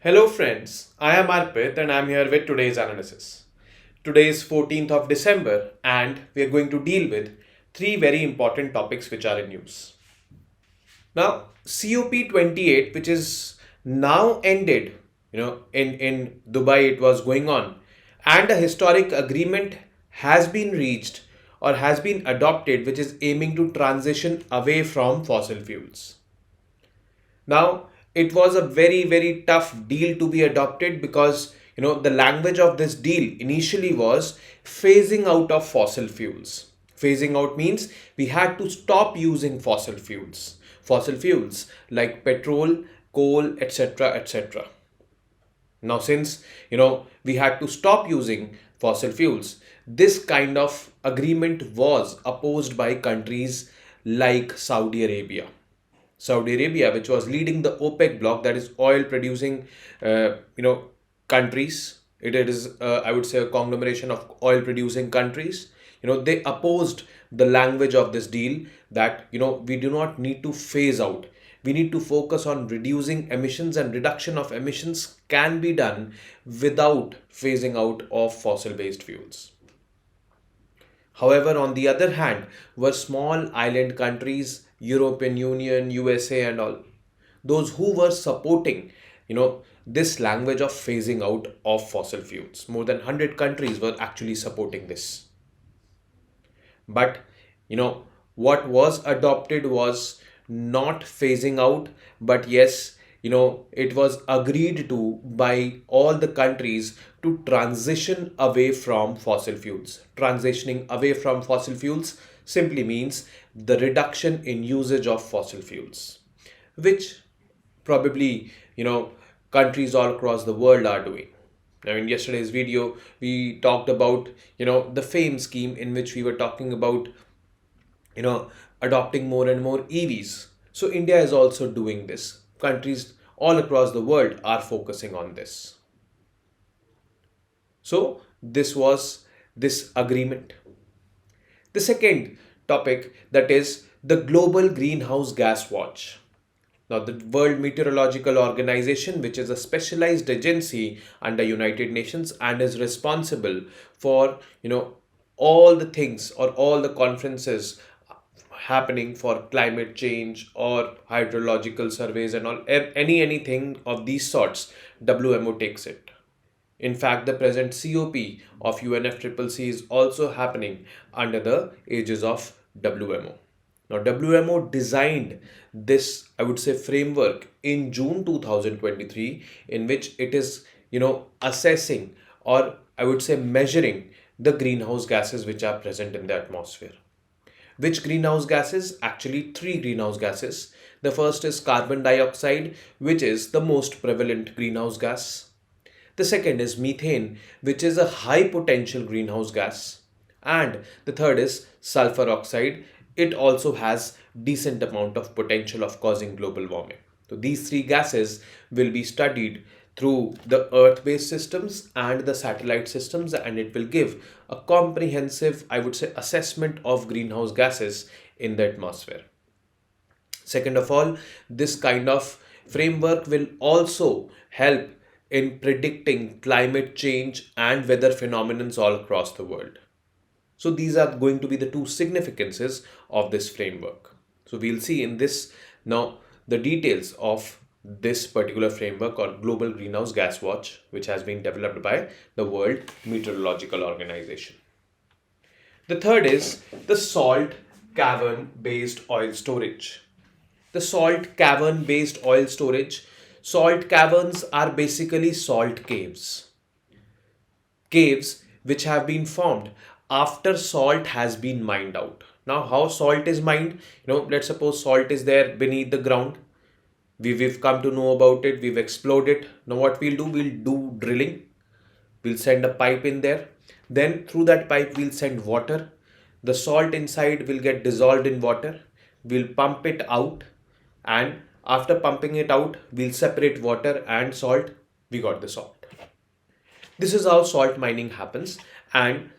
Hello friends, I am Arpit and I am here with today's analysis. Today is 14th of December and we are going to deal with three very important topics which are in news. Now, COP28, which is now ended, in Dubai it was going on, and a historic agreement has been reached or has been adopted which is aiming to transition away from fossil fuels. Now, it was a very tough deal to be adopted because the language of this deal initially was phasing out of fossil fuels. Phasing out means we had to stop using fossil fuels. Fossil fuels like petrol, coal, etc. etc. Now, since we had to stop using fossil fuels, this kind of agreement was opposed by countries like Saudi Arabia. Saudi Arabia, which was leading the OPEC bloc, that is oil producing, countries. It is, I would say, a conglomeration of oil producing countries. They opposed the language of this deal that we do not need to phase out. We need to focus on reducing emissions, and reduction of emissions can be done without phasing out of fossil based fuels. However, on the other hand, were small island countries, European Union, USA, and all those who were supporting, this language of phasing out of fossil fuels. More than 100 countries were actually supporting this. But what was adopted was not phasing out, but yes, it was agreed to by all the countries to transition away from fossil fuels. Transitioning away from fossil fuels simply means the reduction in usage of fossil fuels, which probably countries all across the world are doing. Now, in yesterday's video, we talked about the FAME scheme, in which we were talking about you know adopting more and more EVs. So India is also doing this. Countries all across the world are focusing on this. So this was this agreement. The second topic, that is the Global Greenhouse Gas Watch. Now, the World Meteorological Organization, which is a specialized agency under United Nations and is responsible for, all the things or all the conferences happening for climate change or hydrological surveys and all, anything of these sorts, WMO takes it. In fact, the present COP of UNFCCC is also happening under the aegis of WMO. Now, WMO designed this, I would say, framework in June 2023, in which it is, assessing, or I would say measuring the greenhouse gases which are present in the atmosphere. Which greenhouse gases? Actually, three greenhouse gases. The first is carbon dioxide, which is the most prevalent greenhouse gas. The second is methane, which is a high potential greenhouse gas. And the third is sulfur oxide. It also has decent amount of potential of causing global warming. So these three gases will be studied through the earth-based systems and the satellite systems, and it will give a comprehensive, I would say, assessment of greenhouse gases in the atmosphere. Second of all, this kind of framework will also help in predicting climate change and weather phenomena all across the world. So these are going to be the two significances of this framework. So we'll see in this now the details of this particular framework or Global Greenhouse Gas Watch, which has been developed by the World Meteorological Organization. The third is the salt cavern based oil storage. The salt cavern based oil storage. Salt caverns are basically salt caves. Caves which have been formed after salt has been mined out. Now, how salt is mined? Let's suppose salt is there beneath the ground. We've come to know about it. We've explored it. Now, what we'll do drilling. We'll send a pipe in there. Then through that pipe, we'll send water. The salt inside will get dissolved in water. We'll pump it out. And after pumping it out, we'll separate water and salt. We got the salt. This is how salt mining happens. And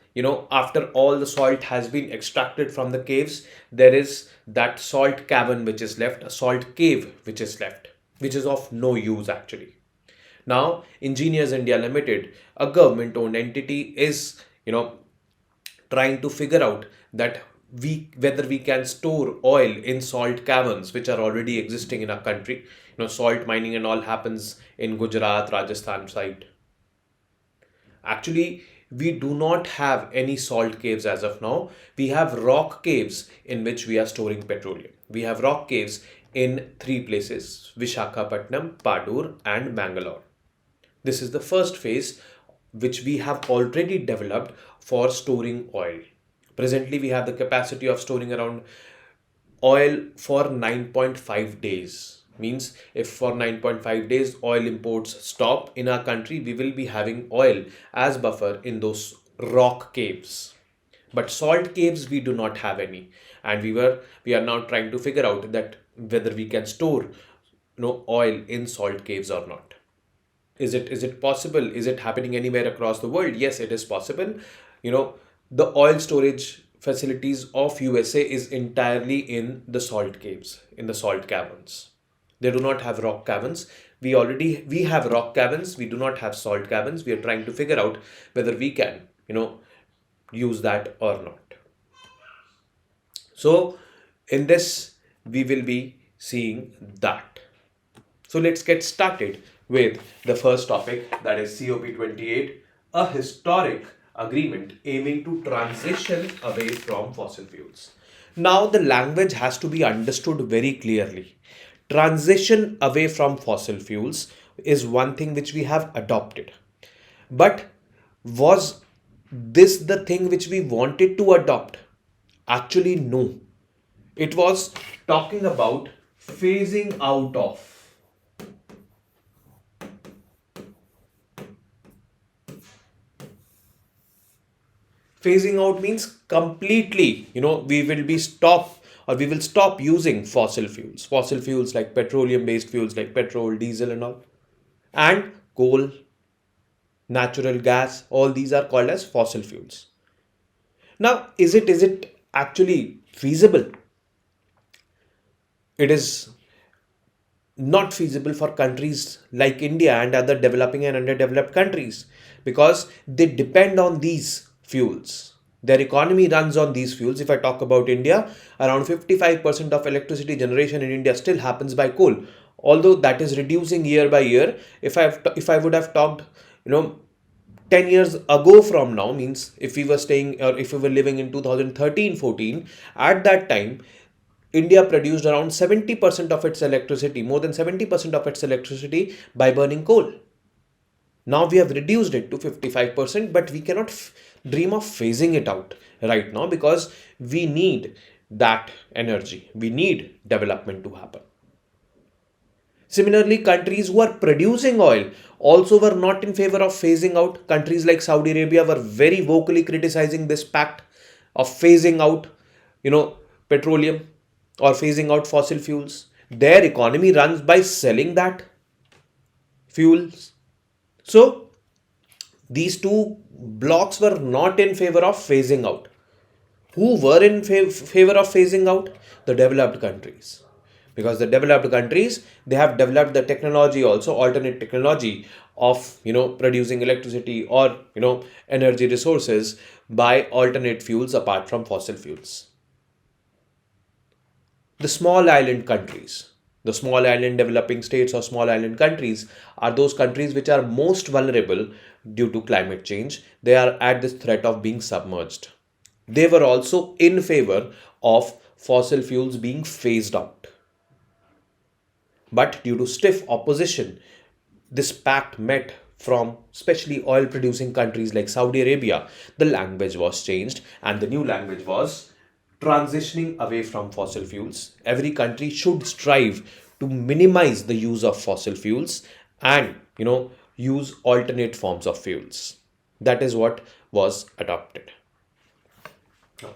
after all the salt has been extracted from the caves, there is that salt cavern which is left, a salt cave which is left, which is of no use actually. Now, Engineers India Limited, a government-owned entity, is trying to figure out that whether we can store oil in salt caverns which are already existing in our country. Salt mining and all happens in Gujarat, Rajasthan side. Actually, we do not have any salt caves as of now. We have rock caves in which we are storing petroleum. We have rock caves in three places: Vishakhapatnam, Padur, and Bangalore. This is the first phase which we have already developed for storing oil. Presently, we have the capacity of storing around oil for 9.5 days. Means if for 9.5 days oil imports stop in our country, we will be having oil as buffer in those rock caves. But salt caves we do not have any, and we are now trying to figure out that whether we can store oil in salt caves or not. Is it possible? Is it happening anywhere across the world? Yes, it is possible. The oil storage facilities of USA is entirely in the salt caves, in the salt caverns. They do not have rock caverns. We have rock caverns. We do not have salt caverns. We are trying to figure out whether we can, use that or not. So in this, we will be seeing that. So let's get started with the first topic, that is COP28, a historic agreement aiming to transition away from fossil fuels. Now the language has to be understood very clearly. Transition away from fossil fuels is one thing which we have adopted. But was this the thing which we wanted to adopt? Actually, no. It was talking about phasing out of. Phasing out means completely, we will stop using fossil fuels. Fossil fuels like petroleum based fuels like petrol, diesel and all. And coal, natural gas, all these are called as fossil fuels. Now, is it actually feasible? It is not feasible for countries like India and other developing and underdeveloped countries because they depend on these fuels. Their economy runs on these fuels. If I talk about India, around 55% of electricity generation in India still happens by coal. Although that is reducing year by year. If I would have talked, 10 years ago from now, means if we were living in 2013-14, at that time, India produced around 70% of its electricity, more than 70% of its electricity by burning coal. Now we have reduced it to 55%, but we cannot dream of phasing it out right now because we need that energy. We need development to happen. Similarly, countries who are producing oil also were not in favor of phasing out. Countries like Saudi Arabia were very vocally criticizing this pact of phasing out, petroleum or phasing out fossil fuels. Their economy runs by selling that fuels. So these two blocks were not in favor of phasing out. Who were in favor of phasing out? The developed countries. Because the developed countries, they have developed the technology also, alternate technology of, producing electricity or, energy resources by alternate fuels apart from fossil fuels. The small island countries, the small island developing states or small island countries are those countries which are most vulnerable due to climate change. They are at this threat of being submerged. They were also in favor of fossil fuels being phased out. But due to stiff opposition, this pact met from especially oil producing countries like Saudi Arabia. The language was changed and the new language was transitioning away from fossil fuels. Every country should strive to minimize the use of fossil fuels and, use alternate forms of fuels. That is what was adopted.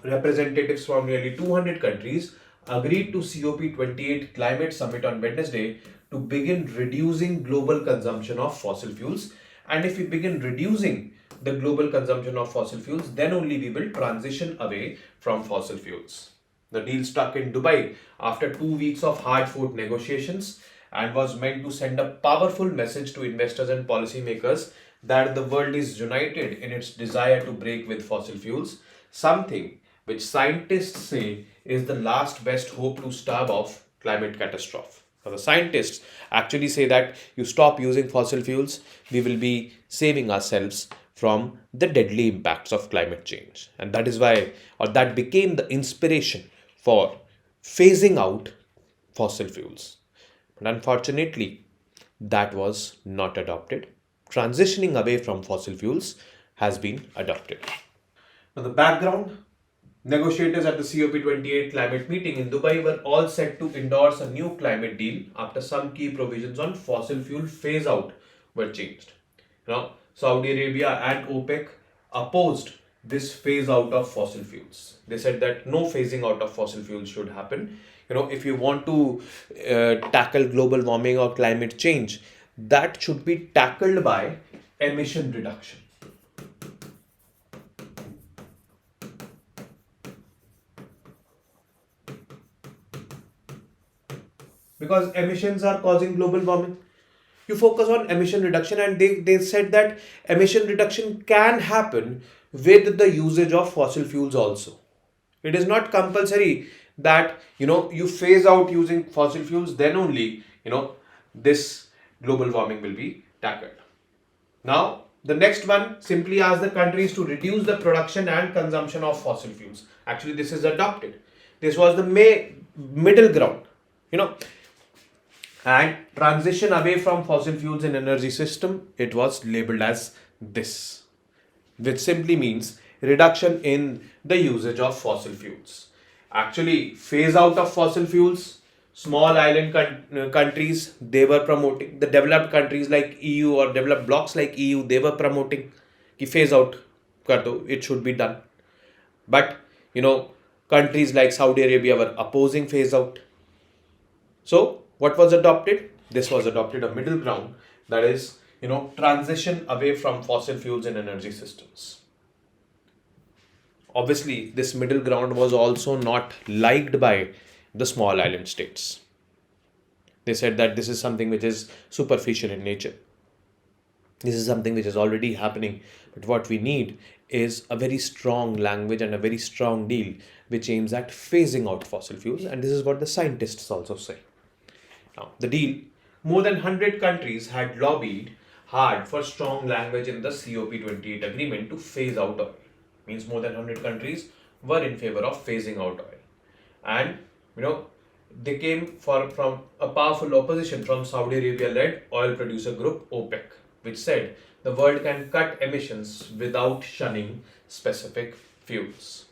Representatives from nearly 200 countries agreed to COP28 climate summit on Wednesday to begin reducing global consumption of fossil fuels. And if we begin reducing the global consumption of fossil fuels, then only we will transition away from fossil fuels. The deal struck in Dubai after 2 weeks of hard-fought negotiations, and was meant to send a powerful message to investors and policymakers that the world is united in its desire to break with fossil fuels, something which scientists say is the last best hope to stave off climate catastrophe. Now, the scientists actually say that you stop using fossil fuels, we will be saving ourselves from the deadly impacts of climate change. And that is why, or that became the inspiration for phasing out fossil fuels. But unfortunately, that was not adopted. Transitioning away from fossil fuels has been adopted. Now, the background, negotiators at the COP28 climate meeting in Dubai were all set to endorse a new climate deal after some key provisions on fossil fuel phase out were changed. Now, Saudi Arabia and OPEC opposed this phase out of fossil fuels. They said that no phasing out of fossil fuels should happen. If you want to tackle global warming or climate change, that should be tackled by emission reduction. Because emissions are causing global warming. You focus on emission reduction, and they said that emission reduction can happen with the usage of fossil fuels also. It is not compulsory that you phase out using fossil fuels, then only this global warming will be tackled. Now, the next one simply asks the countries to reduce the production and consumption of fossil fuels. Actually, this is adopted. This was the middle ground. And transition away from fossil fuels in energy system, it was labeled as this, which simply means reduction in the usage of fossil fuels. Actually, phase out of fossil fuels, small island countries, they were promoting. The developed countries like EU or developed blocks like EU, they were promoting ki phase out kar do, it should be done. But countries like Saudi Arabia were opposing phase out. So what was adopted? This was adopted a middle ground, that is, transition away from fossil fuels in energy systems. Obviously, this middle ground was also not liked by the small island states. They said that this is something which is superficial in nature. This is something which is already happening. But what we need is a very strong language and a very strong deal which aims at phasing out fossil fuels. And this is what the scientists also say. Now, the deal, more than 100 countries had lobbied hard for strong language in the COP28 agreement to phase out oil. Means more than 100 countries were in favor of phasing out oil. And, they came from a powerful opposition from Saudi Arabia-led oil producer group OPEC, which said the world can cut emissions without shunning specific fuels.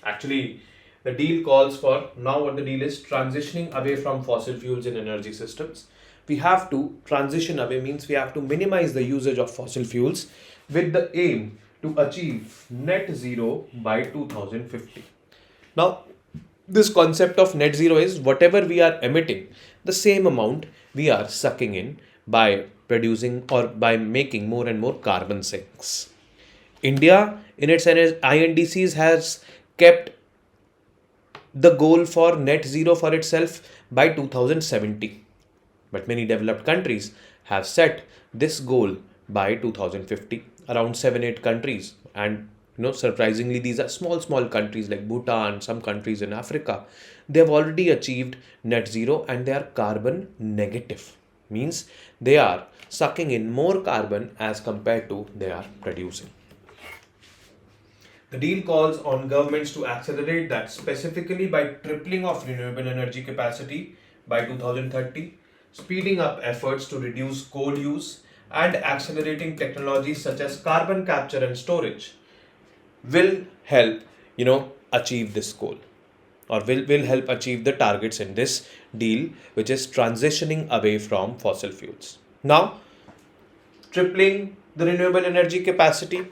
Actually, the deal calls for, now what the deal is, transitioning away from fossil fuels in energy systems. We have to transition away, means we have to minimize the usage of fossil fuels with the aim to achieve net zero by 2050. Now, this concept of net zero is whatever we are emitting, the same amount we are sucking in by producing or by making more and more carbon sinks. India, in its INDCs, has kept the goal for net zero for itself by 2070. But many developed countries have set this goal by 2050. Around 7-8 countries, and surprisingly, these are small countries like Bhutan, some countries in Africa. They have already achieved net zero and they are carbon negative. Means they are sucking in more carbon as compared to they are producing. The deal calls on governments to accelerate that, specifically by tripling of renewable energy capacity by 2030, speeding up efforts to reduce coal use, and accelerating technologies such as carbon capture and storage will help, achieve this goal, or will help achieve the targets in this deal, which is transitioning away from fossil fuels. Now, tripling the renewable energy capacity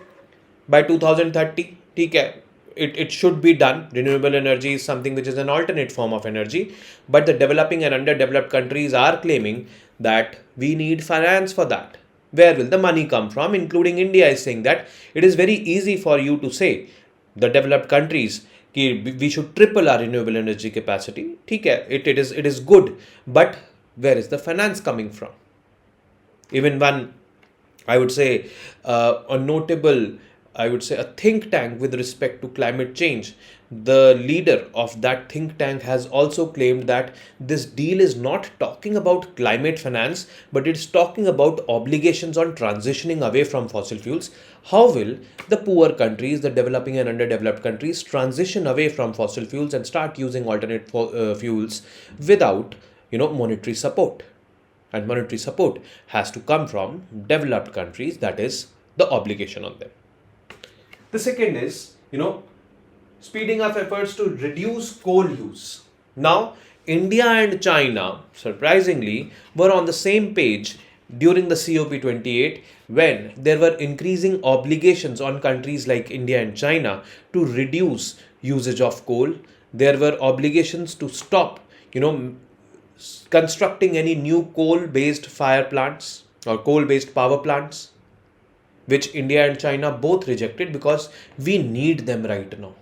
by 2030, it should be done. Renewable energy is something which is an alternate form of energy, but the developing and underdeveloped countries are claiming that we need finance for that. Where will the money come from? Including India is saying that it is very easy for you to say, the developed countries, we should triple our renewable energy capacity. It is good, but Where is the finance coming from? Even one, I would say, a notable, I would say, a think tank with respect to climate change. The leader of that think tank has also claimed that this deal is not talking about climate finance, but it's talking about obligations on transitioning away from fossil fuels. How will the poor countries, the developing and underdeveloped countries, transition away from fossil fuels and start using alternate fuels without, monetary support? And monetary support has to come from developed countries, that is the obligation on them. The second is, speeding up efforts to reduce coal use. Now, India and China, surprisingly, were on the same page during the COP28 when there were increasing obligations on countries like India and China to reduce usage of coal. There were obligations to stop, constructing any new coal based fire plants or coal based power plants, which India and China both rejected because we need them right now.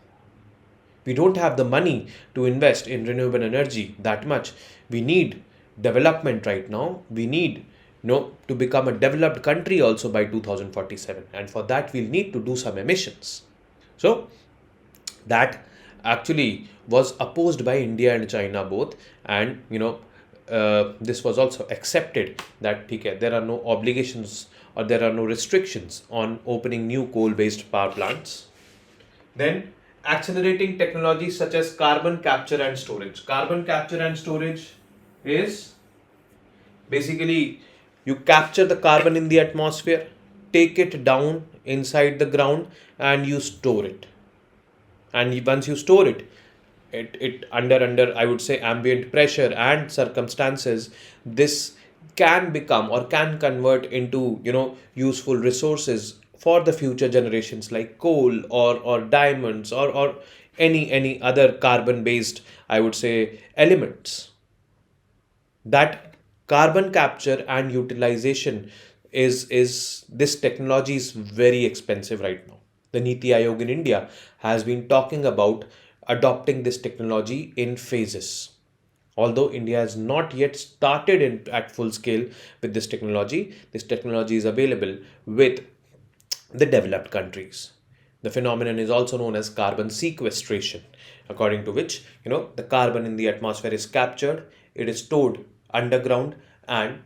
We don't have the money to invest in renewable energy that much. We need development right now. We need to become a developed country also by 2047. And for that, we'll need to do some emissions. So that actually was opposed by India and China both. And, this was also accepted that okay, there are no obligations or there are no restrictions on opening new coal-based power plants. Then accelerating technologies such as carbon capture and storage. Carbon capture and storage is basically you capture the carbon in the atmosphere, take it down inside the ground, and you store it. And once you store it, it under I would say ambient pressure and circumstances, this can become or can convert into useful resources for the future generations like coal or diamonds or any other carbon based I would say elements. That carbon capture and utilization is this technology is very expensive right now. The Niti Aayog in India has been talking about adopting this technology in phases. Although India has not yet started at full scale with this technology is available with the developed countries. The phenomenon is also known as carbon sequestration, according to which the carbon in the atmosphere is captured, it is stored underground, and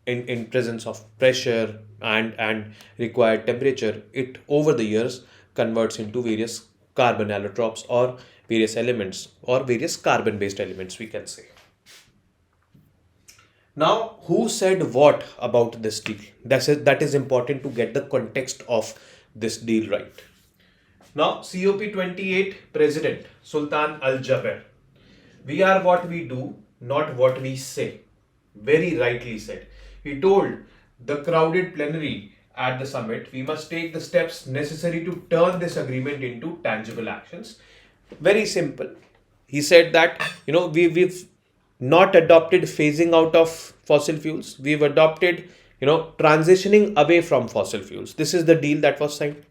in presence of pressure and required temperature, it over the years converts into various carbon allotropes or various elements or various carbon based elements, we can say. Now, who said what about this deal? That is important to get the context of this deal right. Now, COP28 President Sultan Al Jaber. We are what we do, not what we say. Very rightly said. He told the crowded plenary at the summit, we must take the steps necessary to turn this agreement into tangible actions. Very simple. He said that, we've not adopted phasing out of fossil fuels. We've adopted, transitioning away from fossil fuels. This is the deal that was signed.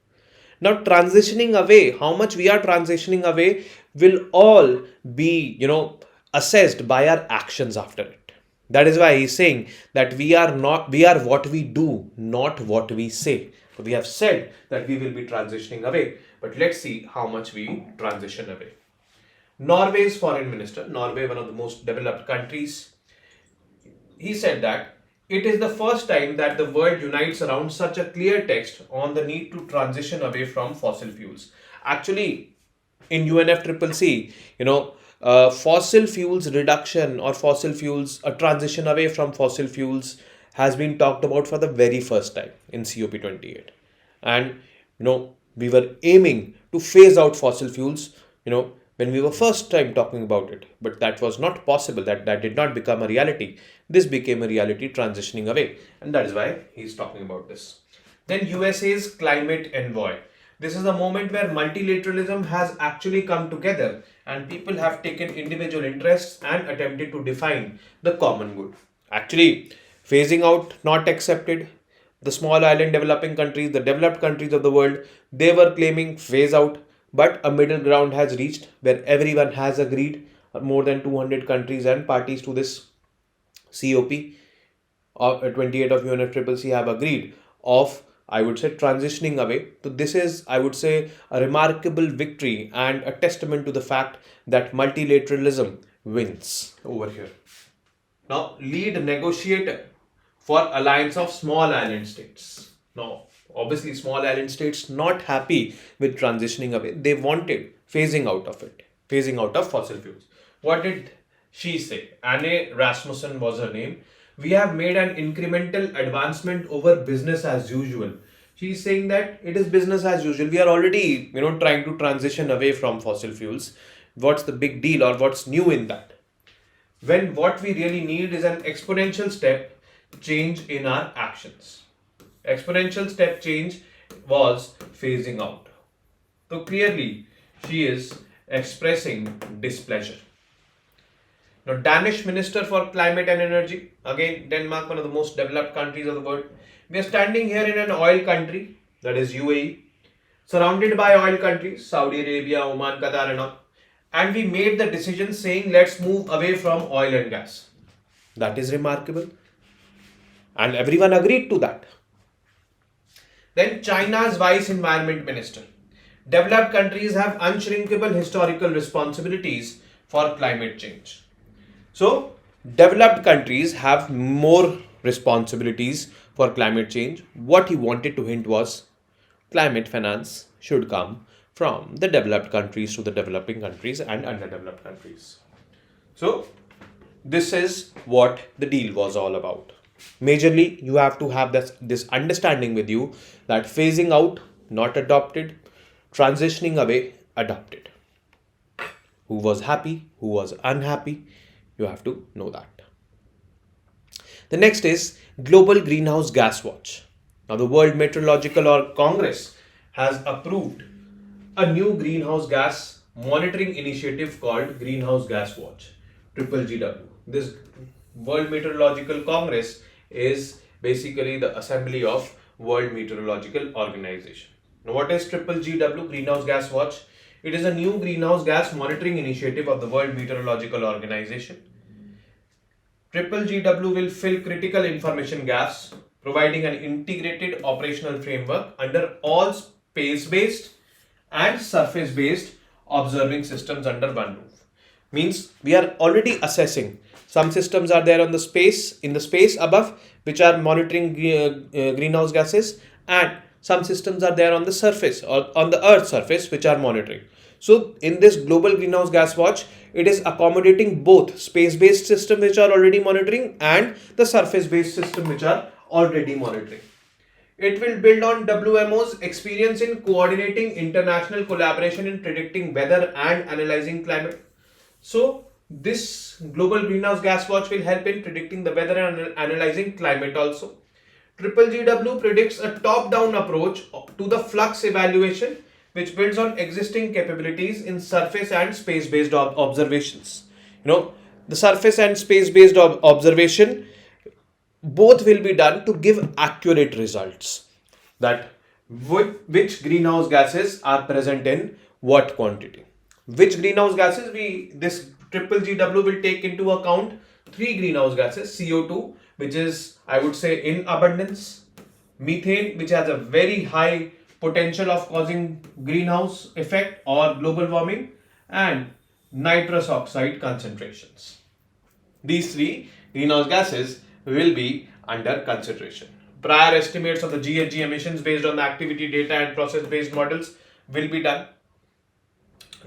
Now, transitioning away, how much we are transitioning away will all be, assessed by our actions after it. That is why he's saying that we are what we do, not what we say. So we have said that we will be transitioning away, but let's see how much we transition away. Norway's foreign minister, Norway, one of the most developed countries, he said that it is the first time that the world unites around such a clear text on the need to transition away from fossil fuels. Actually, in UNFCCC, fossil fuels reduction or fossil fuels, a transition away from fossil fuels has been talked about for the very first time in COP28. And, we were aiming to phase out fossil fuels, when we were first time talking about it, but that was not possible. That did not become a reality. This became a reality transitioning away, and that is why he's talking about this. Then USA's climate envoy. This is a moment where multilateralism has actually come together and people have taken individual interests and attempted to define the common good. Actually, phasing out not accepted. The small island developing countries, the developed countries of the world, they were claiming phase out, but a middle ground has reached where everyone has agreed. More than 200 countries and parties to this COP of 28 of UNFCCC have agreed of, I would say, transitioning away. So this is, I would say, a remarkable victory and a testament to the fact that multilateralism wins over here. Now, lead negotiator for alliance of small island states. Now, obviously, small island states not happy with transitioning away. They wanted phasing out of it, phasing out of fossil fuels. What did she say? Anne Rasmussen was her name. We have made an incremental advancement over business as usual. She's saying that it is business as usual. We are already, trying to transition away from fossil fuels. What's the big deal or what's new in that? When what we really need is an exponential step change in our actions. Exponential step change was phasing out. So clearly, she is expressing displeasure. Now, Danish Minister for Climate and Energy, again, Denmark, one of the most developed countries of the world. We are standing here in an oil country, that is UAE, surrounded by oil countries, Saudi Arabia, Oman, Qatar and all. And we made the decision saying, let's move away from oil and gas. That is remarkable. And everyone agreed to that. Then China's Vice Environment Minister. Developed countries have unshrinkable historical responsibilities for climate change. So, developed countries have more responsibilities for climate change. What he wanted to hint was climate finance should come from the developed countries to the developing countries and underdeveloped countries. So, this is what the deal was all about. Majorly, you have to have this understanding with you that phasing out, not adopted, transitioning away, adopted. Who was happy, who was unhappy, you have to know that. The next is Global Greenhouse Gas Watch. Now, the World Meteorological Congress has approved a new greenhouse gas monitoring initiative called Greenhouse Gas Watch, GGW. This World Meteorological Congress is basically the assembly of World Meteorological Organization. Now, what is GGW, Greenhouse Gas Watch? It is a new greenhouse gas monitoring initiative of the World Meteorological Organization. GGW will fill critical information gaps, providing an integrated operational framework under all space-based and surface-based observing systems under one roof. Means we are already assessing. Some systems are there on the space, in the space above, which are monitoring greenhouse gases, and some systems are there on the surface or on the Earth's surface, which are monitoring. So in this global greenhouse gas watch, it is accommodating both space-based systems which are already monitoring and the surface-based system which are already monitoring. It will build on WMO's experience in coordinating international collaboration in predicting weather and analyzing climate. So this global greenhouse gas watch will help in predicting the weather and analyzing climate also. GGW predicts a top-down approach to the flux evaluation, which builds on existing capabilities in surface and space-based observations. The surface and space-based observation both will be done to give accurate results, that which greenhouse gases are present in what quantity. Which greenhouse gases this GGW will take into account 3 greenhouse gases: CO2, which is, I would say, in abundance; methane, which has a very high potential of causing greenhouse effect or global warming; and nitrous oxide concentrations. These 3 greenhouse gases will be under consideration. Prior estimates of the GHG emissions based on the activity data and process-based models will be done.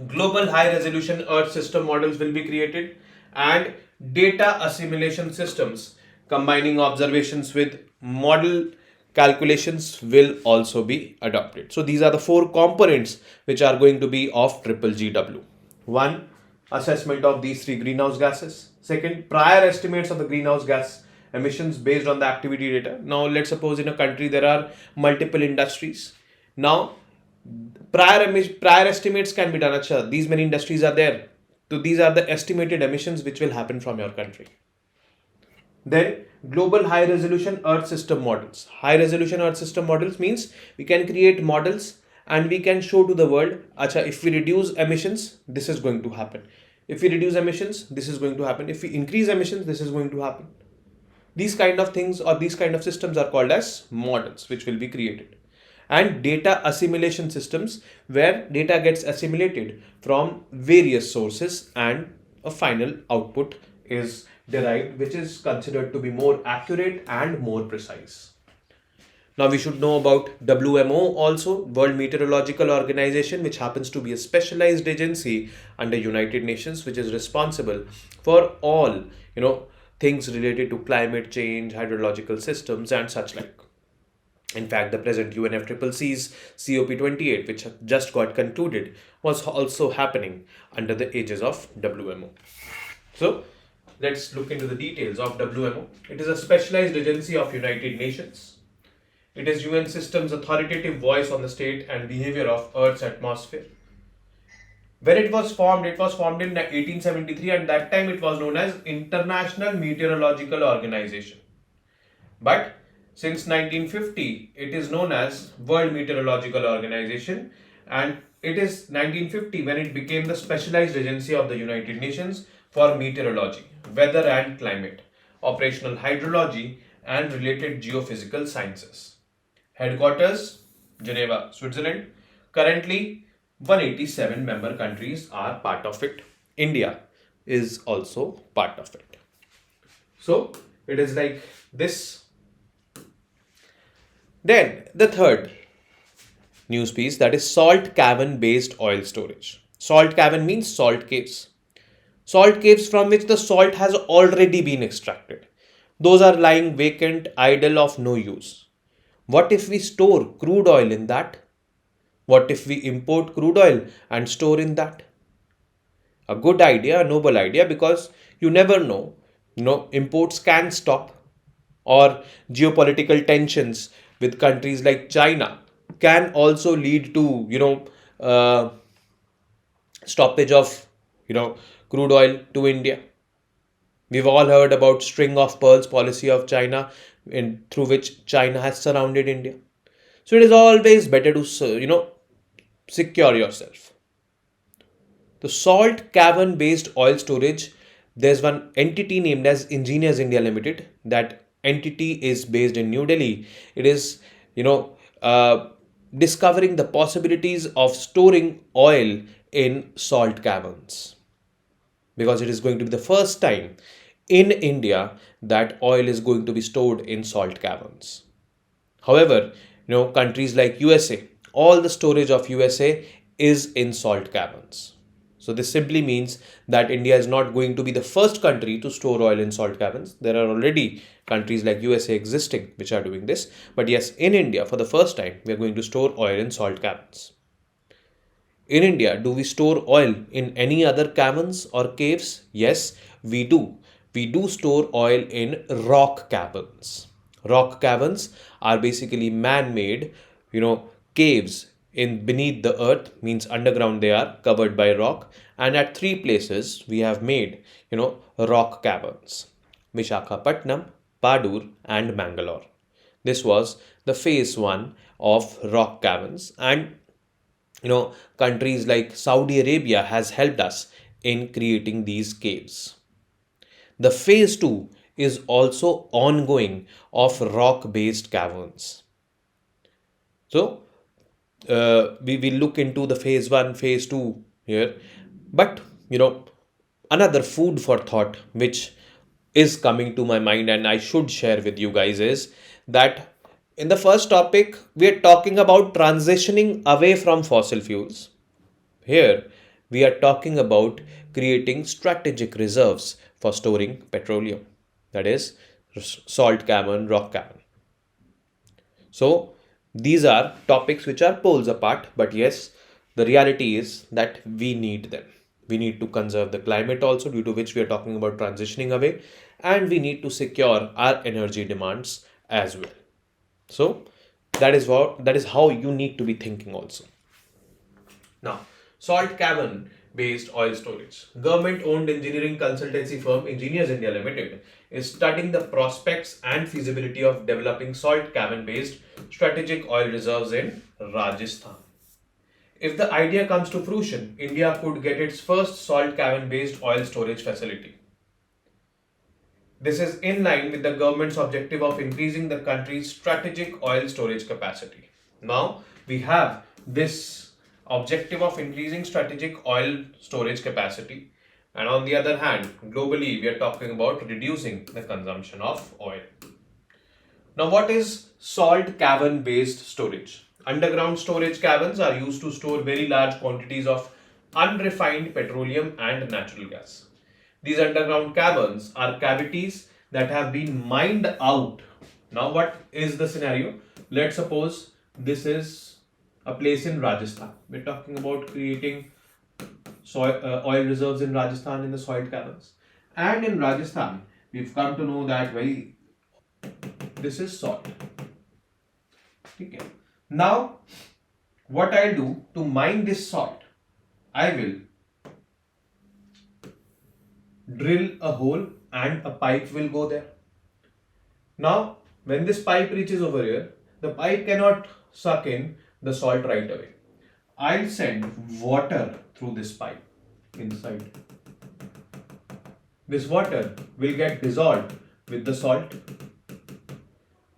Global high-resolution Earth system models will be created, and data assimilation systems combining observations with model calculations will also be adopted. So these are the 4 components which are going to be of GGW. 1. Assessment of these 3 greenhouse gases. 2. Prior estimates of the greenhouse gas emissions based on the activity data. Now let's suppose in a country there are multiple industries. Now prior estimates can be done. Achha, these many industries are there. So these are the estimated emissions which will happen from your country. Then global high resolution Earth system models. High resolution Earth system models means we can create models and we can show to the world, achha, if we reduce emissions, this is going to happen. If we reduce emissions, this is going to happen. If we increase emissions, this is going to happen. These kind of things or these kind of systems are called as models, which will be created. And data assimilation systems, where data gets assimilated from various sources and a final output is derived, which is considered to be more accurate and more precise. Now we should know about WMO also, World Meteorological Organization, which happens to be a specialized agency under United Nations, which is responsible for all, things related to climate change, hydrological systems, and such like. In fact, the present UNFCCC's COP28, which just got concluded, was also happening under the aegis of WMO. So, let's look into the details of WMO. It is a specialized agency of United Nations. It is UN system's authoritative voice on the state and behavior of Earth's atmosphere. When it was formed in 1873, and that time it was known as International Meteorological Organization. But since 1950, it is known as World Meteorological Organization, and it is 1950 when it became the specialized agency of the United Nations for meteorology, weather and climate, operational hydrology, and related geophysical sciences. Headquarters, Geneva, Switzerland. Currently, 187 member countries are part of it. India is also part of it. So, it is like this. Then, the third news piece, that is salt cavern based oil storage. Salt cavern means salt caves. Salt caves from which the salt has already been extracted. Those are lying vacant, idle, of no use. What if we store crude oil in that? What if we import crude oil and store in that? A good idea, a noble idea, because you never know. Imports can stop, or geopolitical tensions with countries like China can also lead to stoppage of crude oil to India. We've all heard about string of pearls policy of China, through which China has surrounded India. So it is always better to secure yourself. The salt cavern based oil storage, there's one entity named as Engineers India Limited. That entity is based in New Delhi. It is discovering the possibilities of storing oil in salt caverns, because it is going to be the first time in India that oil is going to be stored in salt caverns. However, countries like USA, all the storage of USA is in salt caverns. So this simply means that India is not going to be the first country to store oil in salt caverns. There are already countries like USA existing which are doing this. But yes, in India, for the first time, we are going to store oil in salt caverns. In India, do we store oil in any other caverns or caves? Yes, we do. We do store oil in rock caverns. Rock caverns are basically man-made, caves in beneath the earth, means underground they are covered by rock. And at 3 places we have made, rock caverns: Vishakhapatnam, Padur, and Mangalore. This was the phase 1 of rock caverns, and countries like Saudi Arabia has helped us in creating these caves. The phase 2 is also ongoing of rock based caverns. So we will look into the phase 1, phase 2 here. But another food for thought which is coming to my mind and I should share with you guys is that in the first topic, we are talking about transitioning away from fossil fuels. Here, we are talking about creating strategic reserves for storing petroleum, that is, salt cavern, rock cavern. So, these are topics which are poles apart, but yes, the reality is that we need them. We need to conserve the climate also, due to which we are talking about transitioning away, and we need to secure our energy demands as well. So that is how you need to be thinking also. Now, salt cavern based oil storage. Government owned engineering consultancy firm Engineers India Limited is studying the prospects and feasibility of developing salt cavern based strategic oil reserves in Rajasthan. If the idea comes to fruition, India could get its first salt cavern based oil storage facility. This is in line with the government's objective of increasing the country's strategic oil storage capacity. Now, we have this objective of increasing strategic oil storage capacity, and on the other hand, globally, we are talking about reducing the consumption of oil. Now, what is salt cavern based storage? Underground storage caverns are used to store very large quantities of unrefined petroleum and natural gas. These underground caverns are cavities that have been mined out. Now, what is the scenario? Let's suppose this is a place in Rajasthan. We're talking about creating oil reserves in Rajasthan in the soil caverns. And in Rajasthan, we've come to know that this is salt. Okay. Now, what I'll do to mine this salt, I will drill a hole and a pipe will go there. Now, when this pipe reaches over here, the pipe cannot suck in the salt right away. I'll send water through this pipe inside. This water will get dissolved with the salt.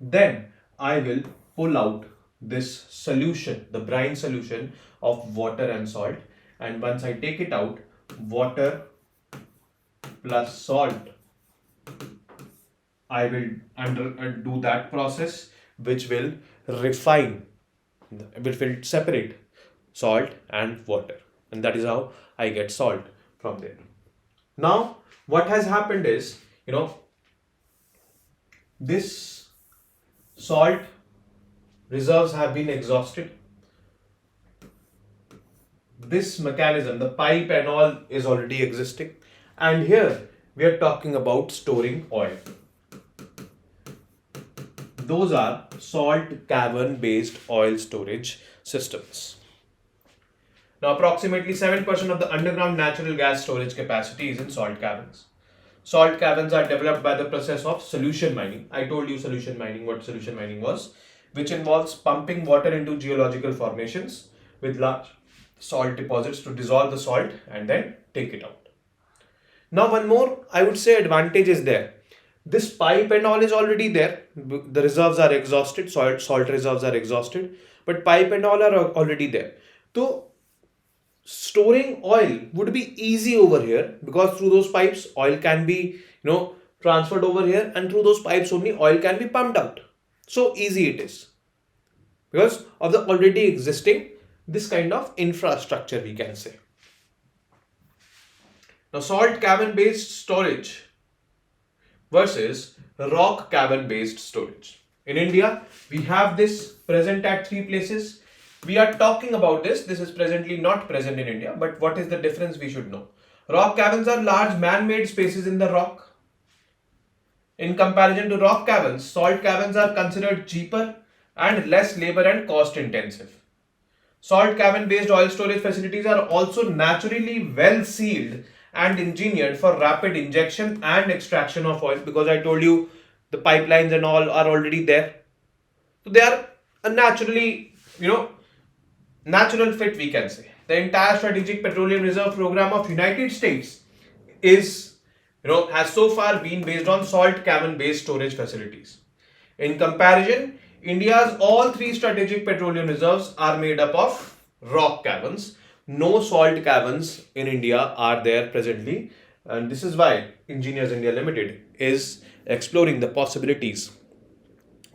Then I will pull out this solution, the brine solution of water and salt, and once I take it out, water plus salt, I will do that process which will refine, which will separate salt and water, and that is how I get salt from there. Now what has happened is, this salt reserves have been exhausted. This mechanism, the pipe and all, is already existing, and here we are talking about storing oil. Those are salt cavern based oil storage systems. Now, approximately 7% of the underground natural gas storage capacity is in salt caverns. Salt caverns are developed by the process of solution mining. I told you solution mining, what solution mining was, which involves pumping water into geological formations with large salt deposits to dissolve the salt and then take it out. Now, one more, I would say, advantage is there. This pipe and all is already there. The reserves are exhausted, salt reserves are exhausted, but pipe and all are already there. So, storing oil would be easy over here, because through those pipes oil can be transferred over here, and through those pipes only oil can be pumped out. So easy it is because of the already existing this kind of infrastructure, we can say. Now, salt cavern based storage versus rock cavern based storage. In India, we have this present at 3 places. We are talking about this. This is presently not present in India, but what is the difference we should know. Rock caverns are large man-made spaces in the rock. In comparison to rock caverns, salt caverns are considered cheaper and less labor and cost intensive. Salt cavern based oil storage facilities are also naturally well sealed and engineered for rapid injection and extraction of oil, because I told you the pipelines and all are already there. So they are a naturally, natural fit, we can say. The entire Strategic Petroleum Reserve Program of United States is, has so far been based on salt cavern based storage facilities. In comparison, India's all 3 strategic petroleum reserves are made up of rock caverns. No salt caverns in India are there presently, and this is why Engineers India Limited is exploring the possibilities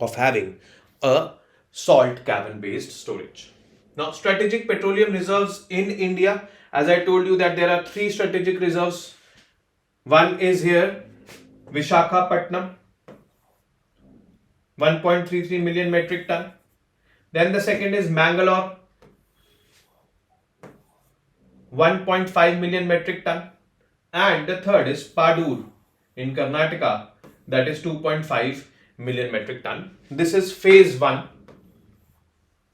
of having a salt cavern based storage. Now, strategic petroleum reserves in India, as I told you that there are 3 strategic reserves. One is here, Vishakhapatnam, 1.33 million metric ton. Then the second is Mangalore, 1.5 million metric ton. And the third is Padur in Karnataka, that is 2.5 million metric ton. This is phase 1.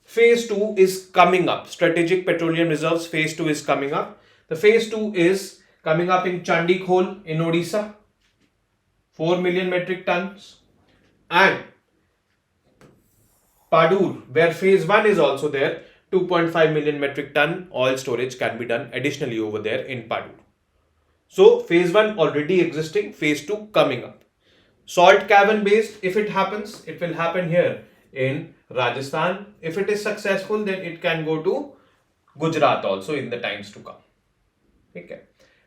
Phase 2 is coming up. Strategic Petroleum Reserves phase 2 is coming up. The phase 2 is coming up in Chandikhol in Odisha, 4 million metric tons. And Padur, where phase 1 is also there, 2.5 million metric ton oil storage can be done additionally over there in Padur. So phase 1 already existing, phase 2 coming up. Salt cavern based, if it happens, it will happen here in Rajasthan. If it is successful, then it can go to Gujarat also in the times to come. Okay.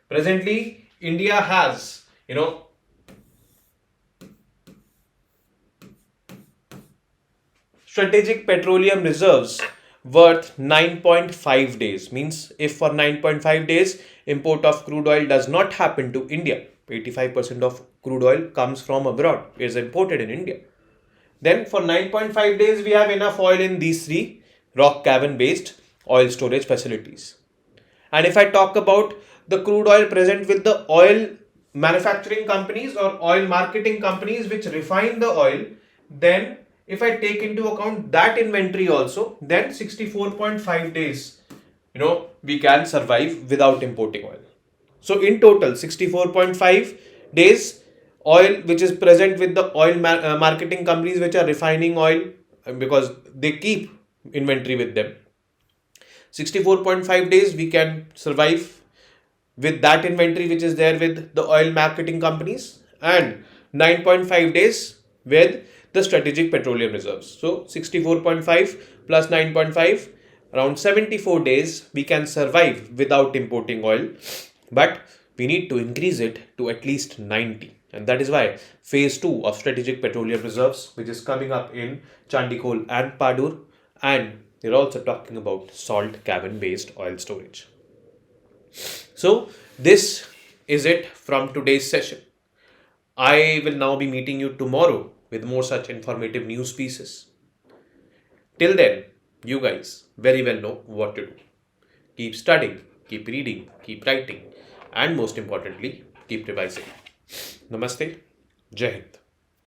Presently, India has, strategic petroleum reserves worth 9.5 days. Means if for 9.5 days import of crude oil does not happen to India, 85% of crude oil comes from abroad, is imported in India. Then for 9.5 days we have enough oil in these three rock cavern based oil storage facilities. And if I talk about the crude oil present with the oil manufacturing companies or oil marketing companies which refine the oil, then if I take into account that inventory also, then 64.5 days, we can survive without importing oil. So in total, 64.5 days oil which is present with the oil marketing companies which are refining oil, because they keep inventory with them. 64.5 days we can survive with that inventory which is there with the oil marketing companies, and 9.5 days with the strategic petroleum reserves. So 64.5 plus 9.5, around 74 days we can survive without importing oil, but we need to increase it to at least 90. And that is why phase 2 of strategic petroleum reserves, which is coming up in Chandikhol and Padur, and they're also talking about salt cavern based oil storage. So this is it from today's session. I will now be meeting you tomorrow with more such informative news pieces. Till then, you guys very well know what to do. Keep studying, keep reading, keep writing, and most importantly, keep revising. Namaste. Jai Hind.